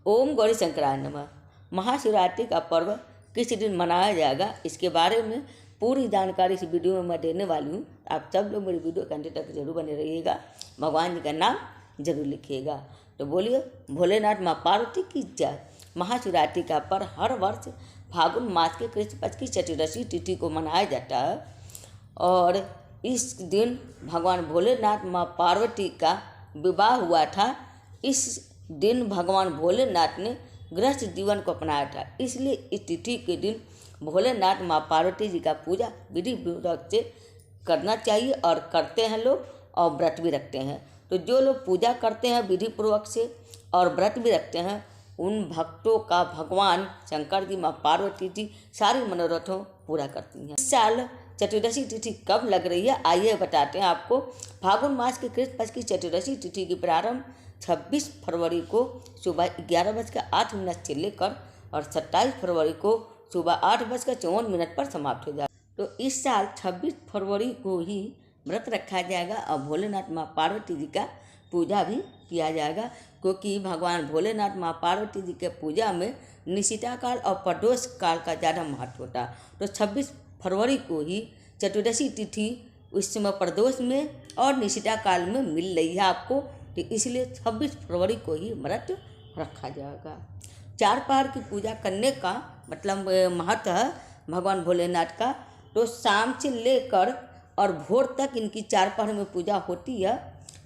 ओम गौरी शंकराय नमः। महाशिवरात्रि का पर्व किस दिन मनाया जाएगा, इसके बारे में पूरी जानकारी इस वीडियो में मैं देने वाली हूँ। आप सब लोग मेरी वीडियो के अंत तक जरूर बने रहिएगा, भगवान जी का नाम जरूर लिखिएगा। तो बोलिए भोलेनाथ माँ पार्वती की जय। महाशिवरात्रि का पर्व हर वर्ष फागुन मास के कृष्ण पक्ष की चतुर्दशी तिथि को मनाया जाता है और इस दिन भगवान भोलेनाथ माँ पार्वती का विवाह हुआ था। इस दिन भगवान भोलेनाथ ने गृहस्थ जीवन को अपनाया था, इसलिए इस तिथि के दिन भोलेनाथ माँ पार्वती जी का पूजा विधि पूर्वक से करना चाहिए और करते हैं लोग, और व्रत भी रखते हैं। तो जो लोग पूजा करते हैं विधि पूर्वक से और व्रत भी रखते हैं, उन भक्तों का भगवान शंकर जी माँ पार्वती जी सारी मनोरथों पूरा करती हैं। इस साल चतुर्दशी तिथि कब लग रही है, आइए बताते हैं आपको। फागुन मास के कृष्ण पक्ष की चतुर्दशी तिथि की प्रारंभ 26 फरवरी को सुबह 11:08 से लेकर और 27 फरवरी को सुबह 8:54 पर समाप्त हो जाए। तो इस साल 26 फरवरी को ही व्रत रखा जाएगा और भोलेनाथ माँ पार्वती जी का पूजा भी किया जाएगा, क्योंकि भगवान भोलेनाथ माँ पार्वती जी के पूजा में निशिता काल और प्रदोष काल का ज़्यादा महत्व होता है। तो 26 फरवरी को ही चतुर्दशी तिथि उस समय प्रदोष में और निशिता काल में मिल रही है आपको, तो इसलिए 26 फरवरी को ही व्रत रखा जाएगा। चार पहर की पूजा करने का मतलब महत्व है भगवान भोलेनाथ का। तो शाम से लेकर और भोर तक इनकी चार पहर में पूजा होती है।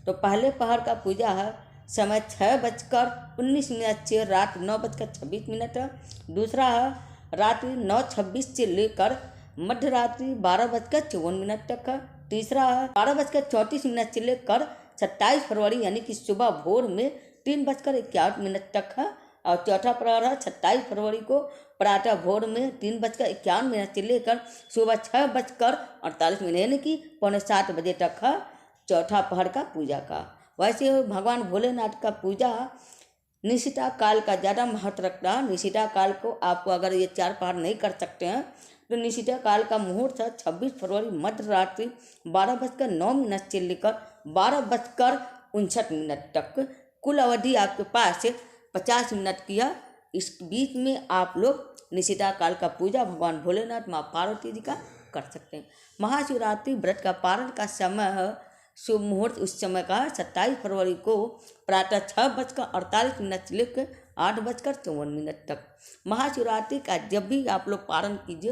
तो पहले पहर का पूजा है समय 6:19 से रात 9:26 है। दूसरा है रात्रि 9:26 से लेकर मध्य रात्रि 12:54 तक है। तीसरा है 12:34 से लेकर 27 फरवरी यानी कि सुबह भोर में 3:51 तक है। और चौथा प्रहर है 27 फरवरी को प्रातः भोर में 3:51 से लेकर सुबह 6:48 यानी कि 6:45 बजे तक है चौथा पहर का पूजा का। वैसे भगवान भोलेनाथ का पूजा निशिता काल का ज़्यादा महत्व रखता है। निशिता काल को आपको अगर ये चार पहर नहीं कर सकते हैं तो निशिता काल का मुहूर्त है 26 फरवरी मध्य रात्रि 12:09 से लेकर 12:59 तक। कुल अवधि आपके पास 50 मिनट की है। इस बीच में आप लोग निशिता काल का पूजा भगवान भोलेनाथ माँ पार्वती जी का कर सकते हैं। महाशिवरात्रि व्रत का पारण का समय है शुभ मुहूर्त उस समय का है 27 फरवरी को प्रातः 6:48 से लेकर 8:54 तक। महाशिवरात्रि का जब भी आप लोग पारण कीजिए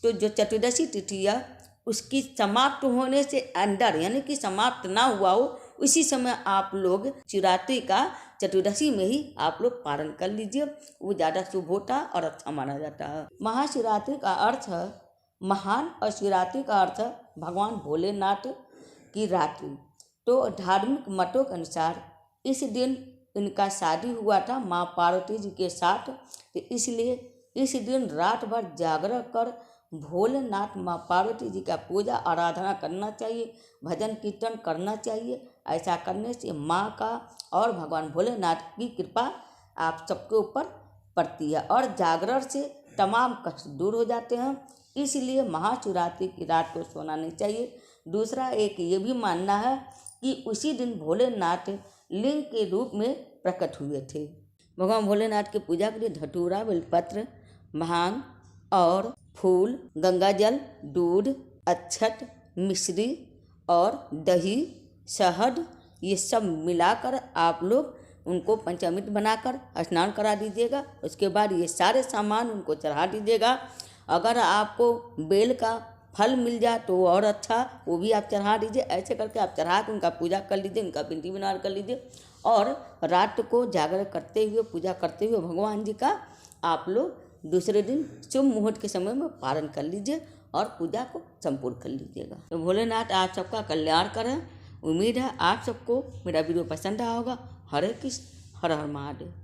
तो जो चतुर्दशी तिथि है उसकी समाप्त होने से अंदर यानी कि समाप्त ना हुआ हो उसी समय आप लोग शिवरात्रि का चतुर्दशी में ही आप लोग पारण कर लीजिए, वो ज़्यादा शुभ होता और अच्छा माना जाता है। महाशिवरात्रि का अर्थ है महान और शिवरात्रि का अर्थ है भगवान भोलेनाथ की रात्रि। तो धार्मिक मतों के अनुसार इस दिन इनका शादी हुआ था माँ पार्वती जी के साथ, तो इसलिए इस दिन रात भर जागरण कर भोलेनाथ माँ पार्वती जी का पूजा आराधना करना चाहिए, भजन कीर्तन करना चाहिए। ऐसा करने से माँ का और भगवान भोलेनाथ की कृपा आप सबके ऊपर पड़ती है और जागरण से तमाम कष्ट दूर हो जाते हैं। इसलिए महाशिवरात्रि की रात को सोना नहीं चाहिए। दूसरा एक ये भी मानना है कि उसी दिन भोलेनाथ लिंग के रूप में प्रकट हुए थे। भगवान भोलेनाथ की पूजा के लिए धतूरा, बेलपत्र, भांग और फूल, गंगाजल, दूध, अक्षत, मिश्री और दही, शहद ये सब मिलाकर आप लोग उनको पंचामृत बनाकर स्नान करा दीजिएगा। उसके बाद ये सारे सामान उनको चढ़ा दीजिएगा। अगर आपको बेल का फल मिल जाए तो और अच्छा, वो भी आप चढ़ा दीजिए। ऐसे करके आप चढ़ा के उनका पूजा कर लीजिए, उनका बिंदी बिनार कर लीजिए और रात को जागरण करते हुए पूजा करते हुए भगवान जी का आप लोग दूसरे दिन शुभ मुहूर्त के समय में पारण कर लीजिए और पूजा को संपूर्ण कर लीजिएगा। तो भोलेनाथ आप सबका कल्याण करें। उम्मीद है आप सबको मेरा वीडियो पसंद आया होगा। हरे कृष्ण, हर हर महादेव।